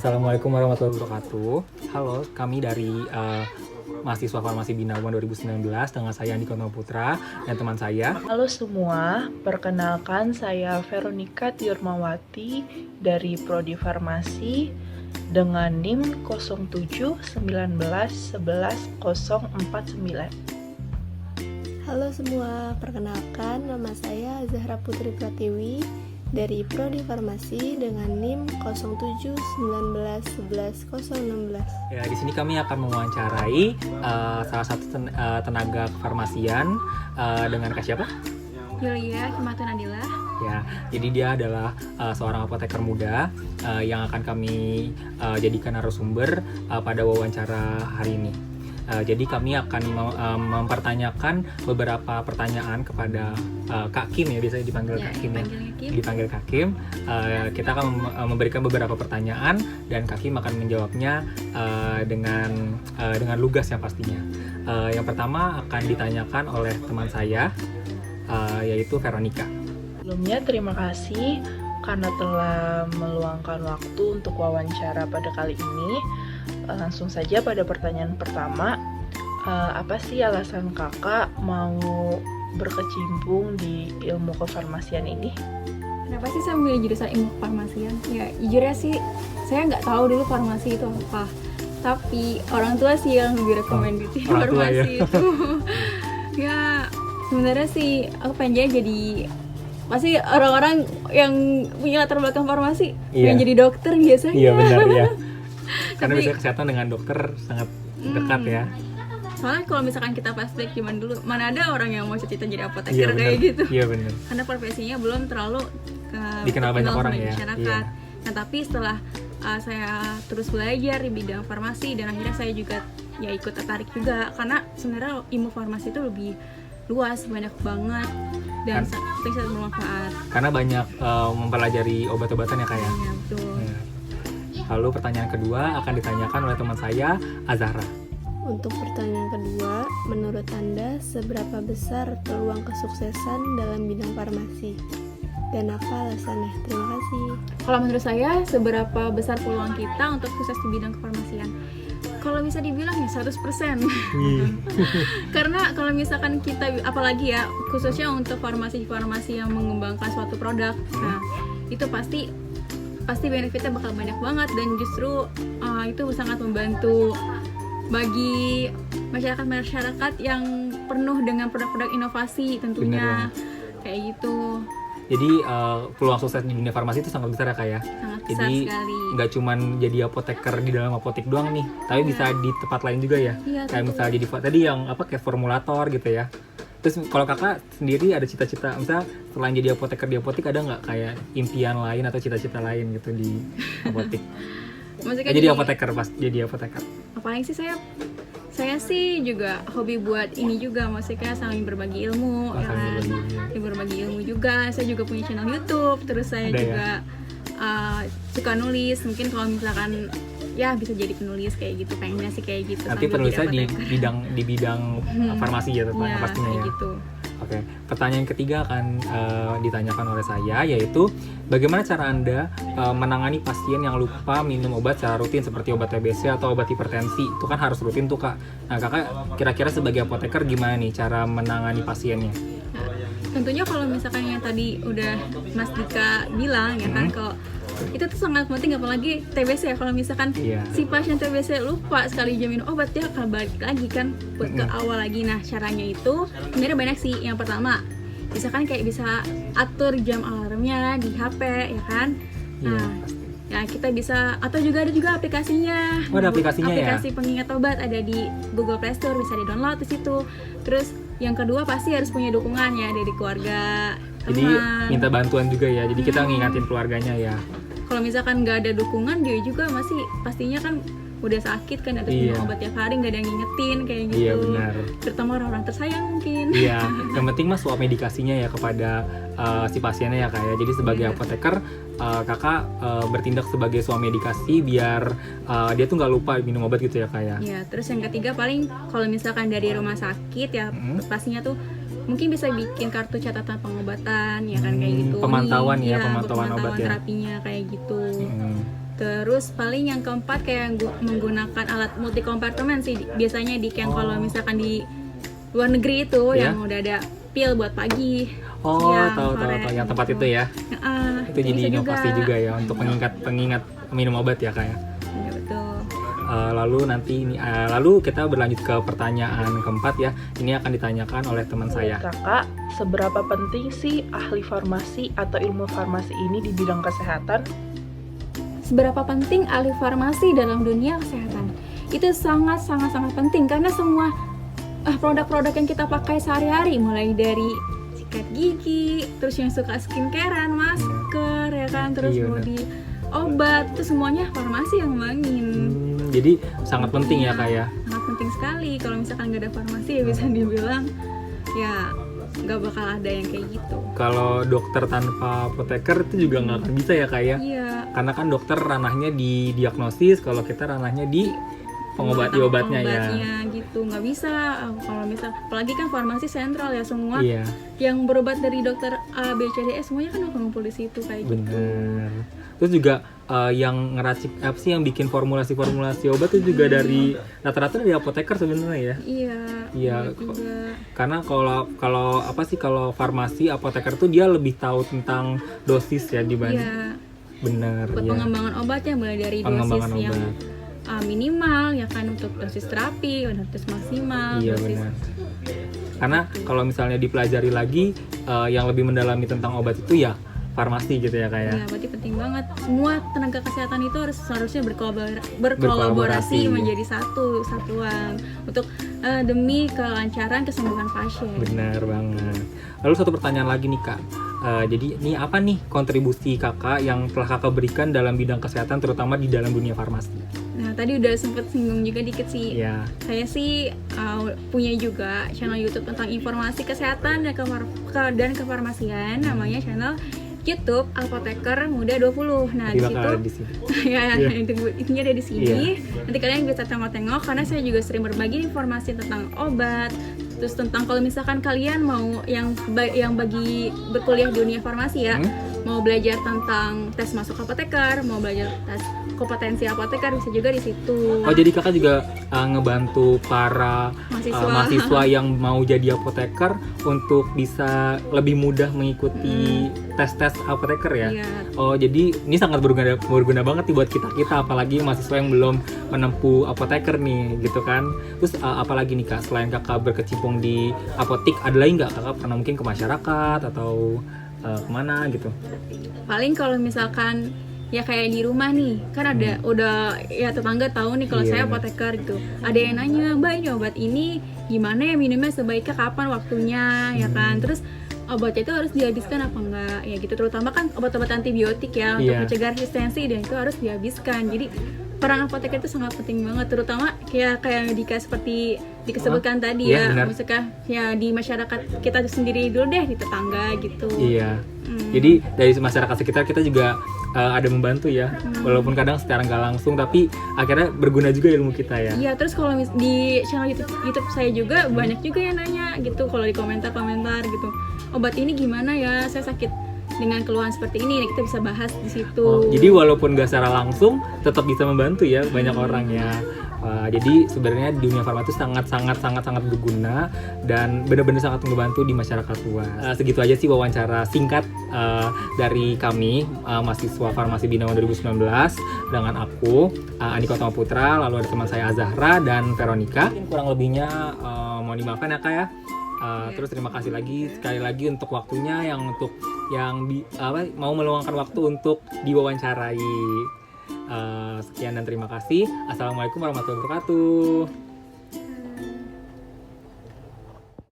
Assalamualaikum warahmatullahi wabarakatuh. Halo, kami dari mahasiswa Farmasi Bina Uman 2019 dengan saya Andika Putra dan teman saya. Halo semua, perkenalkan saya Veronica Tiurmawati dari Prodi Farmasi dengan NIM 0719111049. Halo semua, perkenalkan nama saya Zahra Putri Pratiwi dari Prodi Farmasi dengan NIM 0719111016. Ya, di sini kami akan mewawancarai salah satu tenaga kefarmasian dengan Kak siapa? Yulia Himatun Adila. Ya, jadi dia adalah seorang apoteker muda yang akan kami jadikan narasumber pada wawancara hari ini. Jadi kami akan mempertanyakan beberapa pertanyaan kepada Kak Kim ya, biasanya dipanggil Kak Kim ya. Dipanggil Kak Kim. Kita akan memberikan beberapa pertanyaan dan Kak Kim akan menjawabnya dengan lugas ya pastinya. Yang pertama akan ditanyakan oleh teman saya yaitu Veronica. Sebelumnya terima kasih karena telah meluangkan waktu untuk wawancara pada kali ini. Langsung saja pada pertanyaan pertama, apa sih alasan kakak mau berkecimpung di ilmu kefarmasian ini? Kenapa sih saya memilih jurusan ilmu kefarmasian? Ya jujurnya sih saya nggak tahu dulu farmasi itu apa. Tapi orang tua sih yang lebih rekomendasi farmasi itu. Ya sebenarnya sih aku pengen jadi pasti orang-orang yang punya latar belakang farmasi pengen jadi dokter biasanya. Iya benar ya. Karena bisa kesehatan dengan dokter sangat dekat ya. Soalnya kalau misalkan kita flashback zaman dulu, mana ada orang yang mau cita-cita jadi apoteker kayak gitu. Iya benar. Karena profesinya belum terlalu dikenal banyak orang ya. Masyarakat. Nah tapi setelah saya terus belajar di bidang farmasi dan akhirnya saya juga ya ikut tertarik juga karena sebenarnya ilmu farmasi itu lebih luas, banyak banget dan sangat bermanfaat. Karena banyak mempelajari obat-obatan ya kayak. Iya betul. Ya. Lalu pertanyaan kedua akan ditanyakan oleh teman saya, Azahra. Untuk pertanyaan kedua, menurut Anda seberapa besar peluang kesuksesan dalam bidang farmasi? Dan apa alasannya? Terima kasih. Kalau menurut saya, seberapa besar peluang kita untuk sukses di bidang kefarmasian? Kalau bisa dibilang ya 100%. Karena kalau misalkan kita, apalagi ya, khususnya untuk farmasi-farmasi yang mengembangkan suatu produk, nah itu pasti benefitnya bakal banyak banget dan justru itu sangat membantu bagi masyarakat yang penuh dengan produk-produk inovasi tentunya. Kayak gitu. Jadi peluang sukses di dunia farmasi itu sangat besar ya Kak ya. Sangat besar Jadi sekali. nggak cuman jadi apoteker di dalam apotek doang nih, tapi bisa di tempat lain juga ya. Iya, kayak misalnya jadi tadi yang kayak formulator gitu ya. Terus kalau kakak sendiri ada cita-cita, misalnya selain jadi apoteker di apotek ada nggak kayak impian lain atau cita-cita lain gitu di apotek? Maksudnya jadi apoteker pas jadi apoteker. Apalagi sih saya sih juga hobi buat ini juga, maksudnya saling berbagi ilmu, ya kan? Berbagi ilmu juga. Saya juga punya channel YouTube, terus saya ada juga suka nulis. Mungkin kalau misalkan ya bisa jadi penulis kayak gitu, pengennya sih kayak gitu. Nanti penulisnya di bidang farmasi ya tentunya pastinya kayak ya. Gitu. Oke, pertanyaan ketiga akan ditanyakan oleh saya, yaitu bagaimana cara Anda menangani pasien yang lupa minum obat secara rutin seperti obat TBC atau obat hipertensi? Itu kan harus rutin tuh Kak. Nah Kakak kira-kira sebagai apoteker gimana nih cara menangani pasiennya? Nah, tentunya kalau misalkan yang tadi udah Mas Dika bilang ya kan, kalau itu tuh sangat penting, apalagi TBC ya. Kalau misalkan si pasien TBC lupa sekali jam minum obat, dia akan balik lagi kan buat ke awal lagi. Nah caranya itu sebenarnya banyak sih. Yang pertama misalkan kayak bisa atur jam alarmnya di HP ya kan. Nah ya kita bisa, atau juga ada juga aplikasinya. Ada aplikasinya aplikasi pengingat obat ada di Google Play Store, bisa di download di situ. Terus yang kedua pasti harus punya dukungan ya dari keluarga, teman. Jadi minta bantuan juga ya, jadi kita ngingatin keluarganya ya. Kalau misalkan nggak ada dukungan, dia juga masih pastinya kan udah sakit kan, atau minum obat tiap hari nggak ada yang ngingetin kayak gitu. Iya benar. Terutama orang-orang tersayang mungkin. Iya, yang penting mas swab medikasinya ya kepada si pasiennya ya Kak ya. Jadi sebagai apoteker kakak bertindak sebagai swab medikasi biar dia tuh nggak lupa minum obat gitu ya Kak ya. Iya, terus yang ketiga paling kalau misalkan dari rumah sakit ya pastinya tuh mungkin bisa bikin kartu catatan pengobatan ya kan, kayak gitu. Pemantauan nih, ya, pemantauan obat ya. Terapinya kayak gitu. Terus paling yang keempat kayak menggunakan alat multi kompartemen sih biasanya yang kalau misalkan di luar negeri itu yang udah ada pil buat pagi. Siang, tahu yang tempat itu ya. Itu jadi inovasi juga ya untuk pengingat minum obat ya Kak ya. Iya betul. Lalu kita berlanjut ke pertanyaan keempat ya. Ini akan ditanyakan oleh teman saya. Kakak, seberapa penting sih ahli farmasi atau ilmu farmasi ini di bidang kesehatan? Seberapa penting ahli farmasi dalam dunia kesehatan? Itu sangat penting karena semua produk-produk yang kita pakai sehari-hari, mulai dari sikat gigi, terus yang suka skincarean, masker, ya kan, terus body obat, itu semuanya farmasi yang ngembangin. Jadi sangat penting ya Kak ya. Sangat penting sekali. Kalau misalkan nggak ada farmasi ya bisa dibilang ya nggak bakal ada yang kayak gitu. Kalau dokter tanpa apoteker itu juga nggak akan bisa ya Kak ya. Iya. Karena kan dokter ranahnya di diagnosis, kalau kita ranahnya di pengobati obatnya ya gitu, nggak bisa kalau misal, apalagi kan farmasi sentral ya, semua yang berobat dari dokter A, B, C, D, E semuanya kan ngumpul di situ kayak gitu. Terus juga yang ngeracik apa sih yang bikin formulasi obat itu juga dari rata-rata dari apoteker sebenarnya ya. Iya juga. Karena kalau farmasi apoteker tuh dia lebih tahu tentang dosis ya dibanding buat pengembangan obatnya, mulai dari dosis yang minimal ya kan, untuk dosis terapi, dosis maksimal. Benar. Karena kalau misalnya dipelajari lagi yang lebih mendalami tentang obat itu ya farmasi gitu ya Kak ya. Iya, berarti penting banget. Semua tenaga kesehatan itu seharusnya berkolaborasi menjadi satuan untuk demi kelancaran kesembuhan pasien. Benar banget. Lalu satu pertanyaan lagi nih Kak. Jadi ini apa nih kontribusi Kakak yang telah Kakak berikan dalam bidang kesehatan, terutama di dalam dunia farmasi? Nah, tadi udah sempet singgung juga dikit sih. Saya sih punya juga channel YouTube tentang informasi kesehatan dan kefarmasian, namanya channel YouTube Apoteker Muda 20. Nah, di situ intinya ada di sini. Nanti kalian bisa tengok-tengok karena saya juga sering berbagi informasi tentang obat. Terus tentang kalau misalkan kalian mau yang bagi berkuliah di dunia farmasi ya, mau belajar tentang tes masuk apoteker, mau belajar tes kompetensi apoteker, bisa juga di situ. Jadi Kakak juga ngebantu para mahasiswa yang mau jadi apoteker untuk bisa lebih mudah mengikuti tes apoteker ya. Jadi ini sangat berguna banget nih buat kita apalagi mahasiswa yang belum menempuh apoteker nih gitu kan. Terus apalagi nih Kak, selain Kakak berkecimpung di apotik, ada lagi nggak Kakak pernah mungkin ke masyarakat atau kemana gitu? Paling kalau misalkan ya kayak di rumah nih, kan ada udah ya tetangga tahu nih kalau saya apoteker gitu. Ada yang nanya, "Mbak, ini obat ini gimana ya minumnya, sebaiknya kapan waktunya?" Ya kan. Terus obatnya itu harus dihabiskan apa enggak ya gitu, terutama kan obat-obat antibiotik ya untuk mencegah resistensi, dan itu harus dihabiskan. Jadi peran apoteker itu sangat penting banget, terutama kayak Dika seperti disebutkan tadi maksudnya ya di masyarakat kita sendiri dulu deh, di tetangga gitu. Jadi dari masyarakat sekitar kita juga ada membantu ya, walaupun kadang secara nggak langsung, tapi akhirnya berguna juga ilmu kita ya. Iya, terus kalau di channel YouTube saya juga banyak juga yang nanya gitu, kalau di komentar gitu, obat ini gimana ya, saya sakit dengan keluhan seperti ini, kita bisa bahas di situ. Jadi walaupun nggak secara langsung, tetap bisa membantu ya banyak orang ya. Jadi sebenarnya di dunia farmasi itu sangat berguna dan benar-benar sangat membantu di masyarakat luas. Segitu aja sih wawancara singkat dari kami mahasiswa farmasi Binawan 2019 dengan aku Andika Utama Putra, lalu ada teman saya Azahra dan Veronica. Kurang lebihnya mohon dimaafkan ya Kak ya. Terus terima kasih sekali lagi untuk waktunya yang mau meluangkan waktu untuk diwawancarai. Sekian dan terima kasih. Assalamualaikum warahmatullahi wabarakatuh.